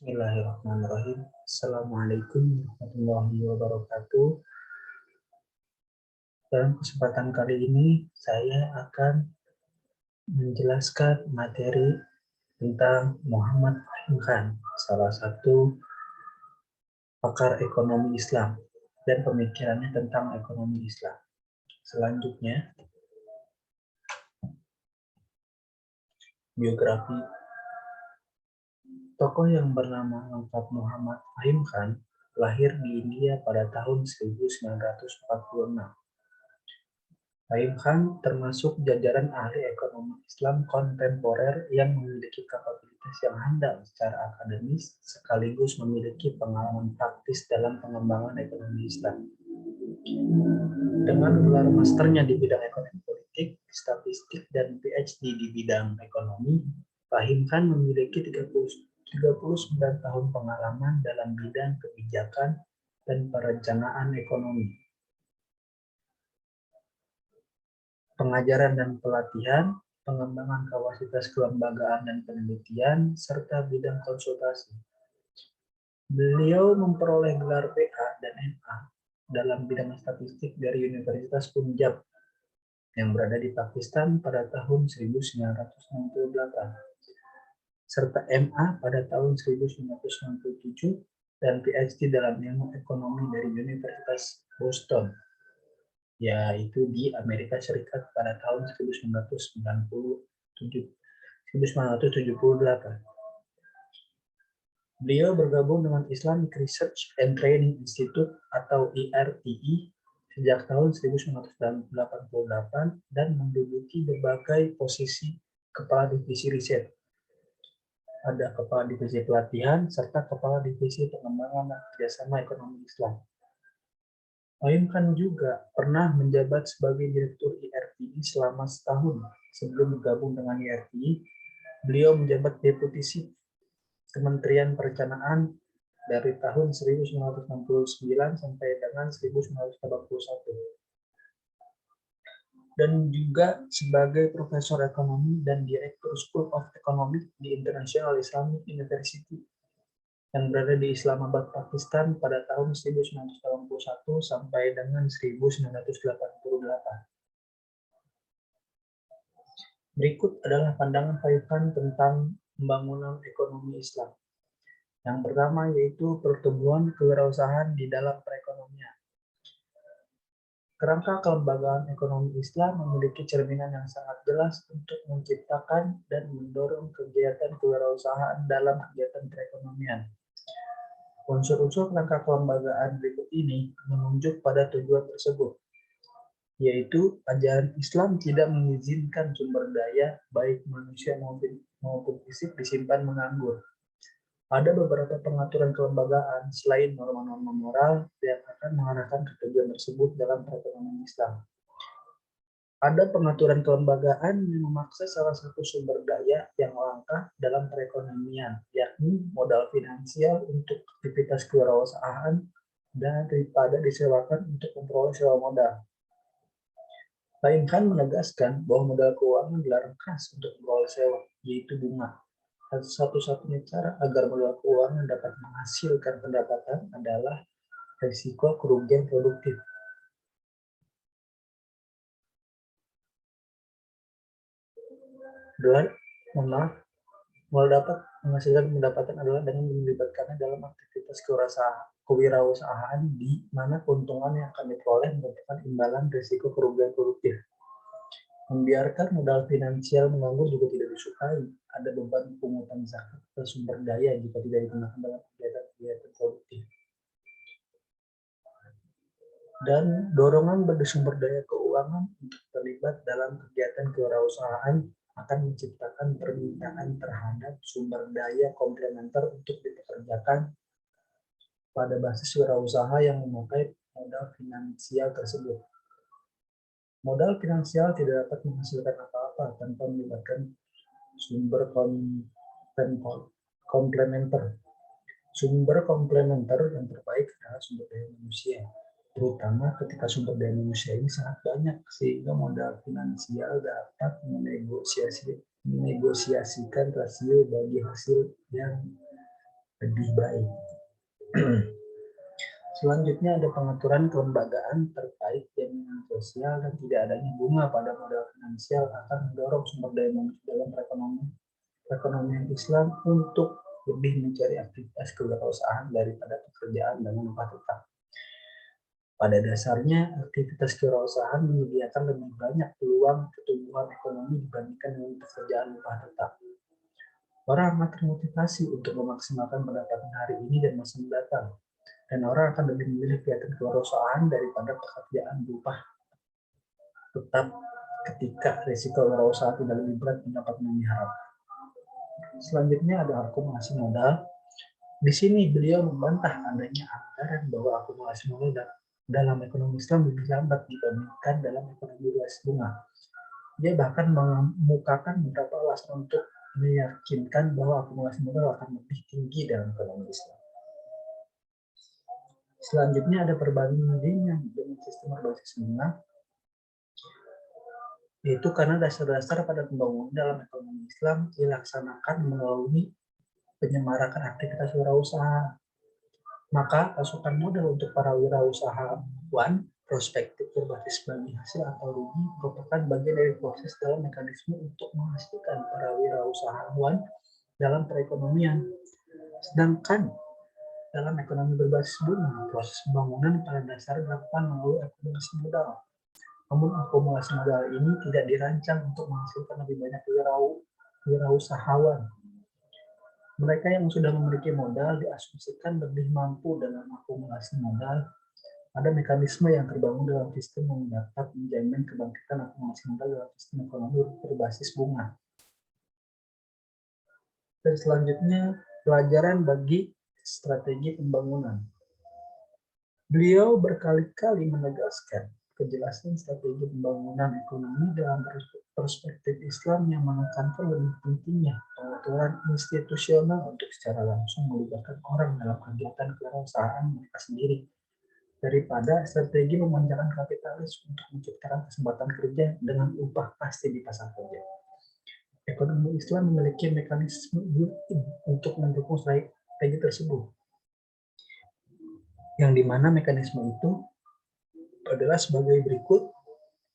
Bismillahirrahmanirrahim. Assalamualaikum warahmatullahi wabarakatuh. Dalam kesempatan kali ini, saya akan menjelaskan materi tentang Muhammad Fahim Khan, salah satu pakar ekonomi Islam dan pemikirannya tentang ekonomi Islam. Selanjutnya, biografi. Tokoh yang bernama lengkap Muhammad Fahim Khan lahir di India pada tahun 1946. Fahim Khan termasuk jajaran ahli ekonomi Islam kontemporer yang memiliki kapabilitas yang handal secara akademis sekaligus memiliki pengalaman praktis dalam pengembangan ekonomi Islam. Dengan gelar masternya di bidang ekonomi politik, statistik, dan PhD di bidang ekonomi, Fahim Khan memiliki 39 tahun pengalaman dalam bidang kebijakan dan perencanaan ekonomi, pengajaran dan pelatihan, pengembangan kapasitas kelembagaan dan penelitian, serta bidang konsultasi. Beliau memperoleh gelar BA dan MA dalam bidang statistik dari Universitas Punjab yang berada di Pakistan pada tahun 1968, serta MA pada tahun 1997 dan PhD dalam ilmu ekonomi dari Universitas Boston, yaitu di Amerika Serikat pada tahun 1978. Beliau bergabung dengan Islamic Research and Training Institute atau IRTI sejak tahun 1988 dan menduduki berbagai posisi kepala divisi riset. Ada kepala divisi pelatihan serta kepala divisi pengembangan dan kerjasama ekonomi Islam. Fahim Khan juga pernah menjabat sebagai direktur IRTI selama setahun. Sebelum bergabung dengan IRTI, beliau menjabat deputi chief Kementerian Perencanaan dari tahun 1969 sampai dengan 1981. Dan juga sebagai profesor ekonomi dan direktur School of Economics di International Islamic University yang berada di Islamabad, Pakistan pada tahun 1981 sampai dengan 1988. Berikut adalah pandangan Fahim Khan tentang pembangunan ekonomi Islam. Yang pertama yaitu pertumbuhan kewirausahaan di dalam perekonomian. Kerangka kelembagaan ekonomi Islam memiliki cerminan yang sangat jelas untuk menciptakan dan mendorong kegiatan kewirausahaan dalam kegiatan perekonomian. Unsur-unsur kerangka kelembagaan berikut ini menunjuk pada tujuan tersebut, yaitu ajaran Islam tidak mengizinkan sumber daya baik manusia maupun fisik disimpan menganggur. Ada beberapa pengaturan kelembagaan selain norma-norma moral yang akan mengarahkan ke tujuan tersebut dalam perekonomian Islam. Ada pengaturan kelembagaan yang memaksa salah satu sumber daya yang langka dalam perekonomian, yakni modal finansial untuk aktivitas kewirausahaan daripada disewakan untuk memperoleh sewa modal. Fahim Khan menegaskan bahwa modal keuangan dilarang keras untuk memperoleh sewa, yaitu bunga. Satu-satunya cara agar modal keuangan dapat menghasilkan pendapatan adalah risiko kerugian produktif. Modal dapat menghasilkan pendapatan adalah dengan melibatkannya dalam aktivitas kewirausahaan di mana keuntungan yang akan diperoleh merupakan imbalan risiko kerugian produktif. Membiarkan modal finansial menganggur juga tidak disukai. Ada beban pungutan zakat atau sumber daya jika tidak digunakan dalam kegiatan produktif. Dan dorongan bagi sumber daya keuangan untuk terlibat dalam kegiatan kewirausahaan akan menciptakan permintaan terhadap sumber daya komplementer untuk dipekerjakan pada basis wirausaha yang memakai modal finansial tersebut. Modal finansial tidak dapat menghasilkan apa-apa tanpa melibatkan sumber komplementer. Sumber komplementer yang terbaik adalah sumber daya manusia, terutama ketika sumber daya manusia ini sangat banyak sehingga modal finansial dapat menegosiasikan rasio bagi hasil yang lebih baik. Selanjutnya ada pengaturan kelembagaan terkait jaminan sosial dan tidak adanya bunga pada modal finansial akan mendorong sumber daya manusia dalam perekonomian Islam untuk lebih mencari aktivitas kewirausahaan daripada pekerjaan dengan upah tetap. Pada dasarnya, aktivitas kewirausahaan menyediakan lebih banyak peluang pertumbuhan ekonomi dibandingkan dengan pekerjaan upah tetap. Orang akan termotivasi untuk memaksimalkan pendapatan hari ini dan masa mendatang, dan orang akan lebih memilih kegiatan kewirausahaan daripada pekerjaan berupa tetap ketika risiko wirausaha tidak lebih berat mendapat yang diharapkan. Selanjutnya ada akumulasi modal. Di sini beliau membantah adanya anggaran bahwa akumulasi modal dalam ekonomi Islam lebih lambat dibandingkan dalam ekonomi berbasis bunga. Dia bahkan mengemukakan beberapa alasan untuk meyakinkan bahwa akumulasi modal akan lebih tinggi dalam ekonomi Islam. Selanjutnya ada perbandingan dengan sistem berbasis bunga, yaitu karena dasar-dasar pada pembangunan dalam ekonomi Islam dilaksanakan melalui penyemarakan aktivitas wirausaha. Maka pasokan modal untuk para wirausahawan prospektif berbasis bagi hasil atau rugi merupakan bagian dari proses dalam mekanisme untuk menghasilkan para wirausahawan dalam perekonomian. Sedangkan dalam ekonomi berbasis bunga, proses pembangunan pada dasarnya dilakukan melalui akumulasi modal. Namun akumulasi modal ini tidak dirancang untuk menghasilkan lebih banyak wirausahawan. Mereka yang sudah memiliki modal diasumsikan lebih mampu dalam akumulasi modal. Ada mekanisme yang terbangun dalam sistem yang dapat menjamin kebangkitan akumulasi modal dalam sistem ekonomi berbasis bunga. Dan selanjutnya, pelajaran bagi strategi pembangunan. Beliau berkali-kali menegaskan kejelasan strategi pembangunan ekonomi dalam perspektif Islam yang menekankan lebih pentingnya pengaturan institusional untuk secara langsung melibatkan orang dalam kegiatan kewirausahaan mereka sendiri daripada strategi memanjakan kapitalis untuk menciptakan kesempatan kerja dengan upah pasti di pasar kerja. Ekonomi Islam memiliki mekanisme untuk mendukung strategi tersebut, yang dimana mekanisme itu adalah sebagai berikut.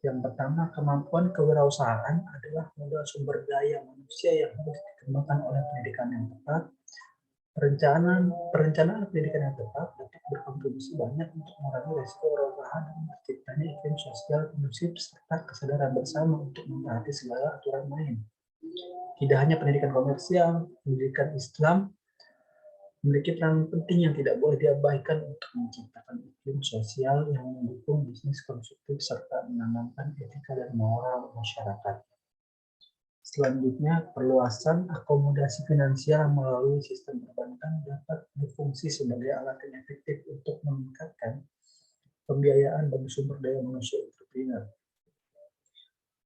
Yang pertama, kemampuan kewirausahaan adalah modal sumber daya manusia yang harus dikembangkan oleh pendidikan yang tepat. Perencanaan pendidikan yang tepat dapat berkontribusi banyak untuk mengurangi risiko wirausaha dan terciptanya iklim sosial kondusif serta kesadaran bersama untuk mentaati segala aturan main. Tidak hanya pendidikan komersial, pendidikan Islam memiliki peran penting yang tidak boleh diabaikan untuk menciptakan iklim sosial yang mendukung bisnis konstruktif serta menanamkan etika dan moral masyarakat. Selanjutnya, perluasan akomodasi finansial melalui sistem perbankan dapat berfungsi sebagai alat yang efektif untuk meningkatkan pembiayaan bagi sumber daya manusia entrepreneur.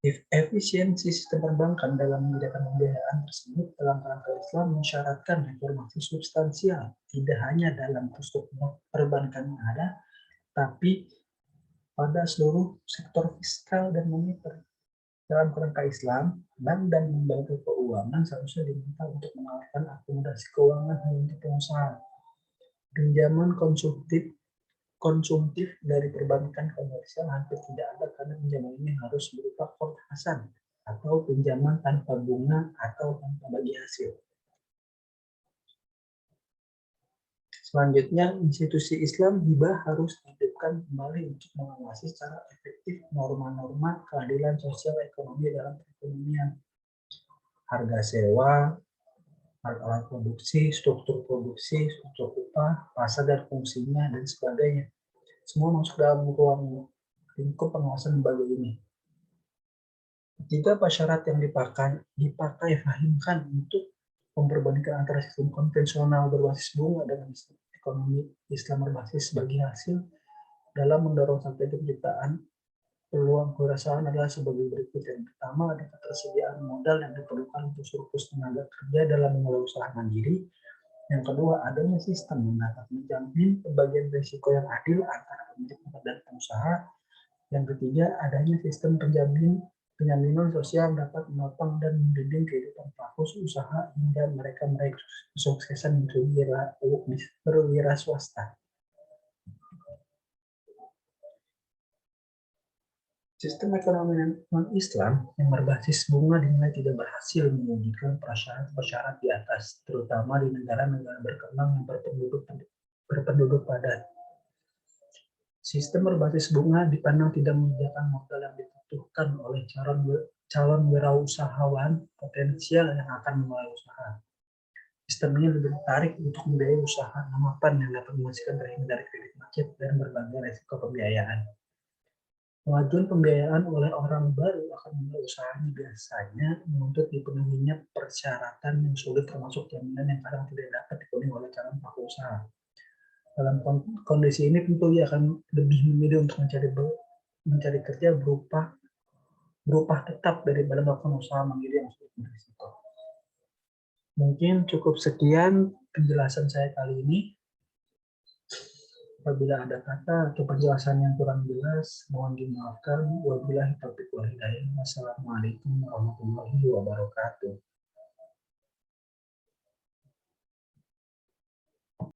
Efisiensi sistem perbankan dalam menyediakan pembiayaan tersebut dalam kerangka Islam mensyaratkan reformasi substansial, tidak hanya dalam struktur perbankan yang ada, tapi pada seluruh sektor fiskal dan moneter. Dalam kerangka Islam, bank dan lembaga keuangan seharusnya diminta untuk menawarkan akomodasi keuangan untuk pengusaha. Pinjaman konsumtif dari perbankan komersial hampir tidak ada karena pinjaman ini harus berupa qard hasan atau pinjaman tanpa bunga atau tanpa bagi hasil. Selanjutnya, institusi Islam juga harus dihidupkan kembali untuk mengawasi secara efektif norma-norma keadilan sosial ekonomi dalam perekonomian. Harga sewa, alat produksi, struktur upah, pasar dan fungsinya, dan sebagainya. Semua masuk dalam ruang lingkup pengawasan lembaga ini. Jika syarat yang dipakai fahimkan untuk memperbandingkan antara sistem konvensional berbasis bunga dengan sistem ekonomi Islam berbasis bagi hasil dalam mendorong strategi penciptaan peluang kewirausahaan adalah sebagai berikut. Yang pertama, ada ketersediaan modal yang diperlukan untuk surplus tenaga kerja dalam memulai usaha mandiri. Yang kedua, adanya sistem yang dapat menjamin pembagian risiko yang adil antara pemilik dan pengusaha. Yang ketiga, adanya sistem penjamin Penjaminan sosial dapat menopang dan membimbing kehidupan pelaku usaha hingga mereka meraih kesuksesan berwira swasta. Sistem ekonomi non-Islam yang berbasis bunga dinilai tidak berhasil mewujudkan prasyarat-prasyarat di atas, terutama di negara-negara berkembang yang berpenduduk padat. Sistem berbasis bunga dipandang tidak menyediakan modal yang dibutuhkan oleh calon wirausahawan potensial yang akan memulai usaha. Sistem ini lebih tertarik untuk membiayai usaha namapan yang dapat menghasilkan rekening dari kredit macet dan berbagai resiko pembiayaan. Pengajuan pembiayaan oleh orang baru akan memulai usahanya biasanya menuntut dipenuhinya persyaratan yang sulit termasuk jaminan yang kadang tidak dapat dipenuhi oleh calon pelaku usaha. Dalam kondisi ini tentu ia akan lebih memilih untuk mencari kerja berupa tetap daripada melakukan usaha mandiri yang sulit berisiko. Mungkin cukup sekian penjelasan saya kali ini. Apabila ada kata atau penjelasan yang kurang jelas, mohon dimaafkan. Wabillahi taufiq wal hidayah. Wassalamualaikum warahmatullahi wabarakatuh.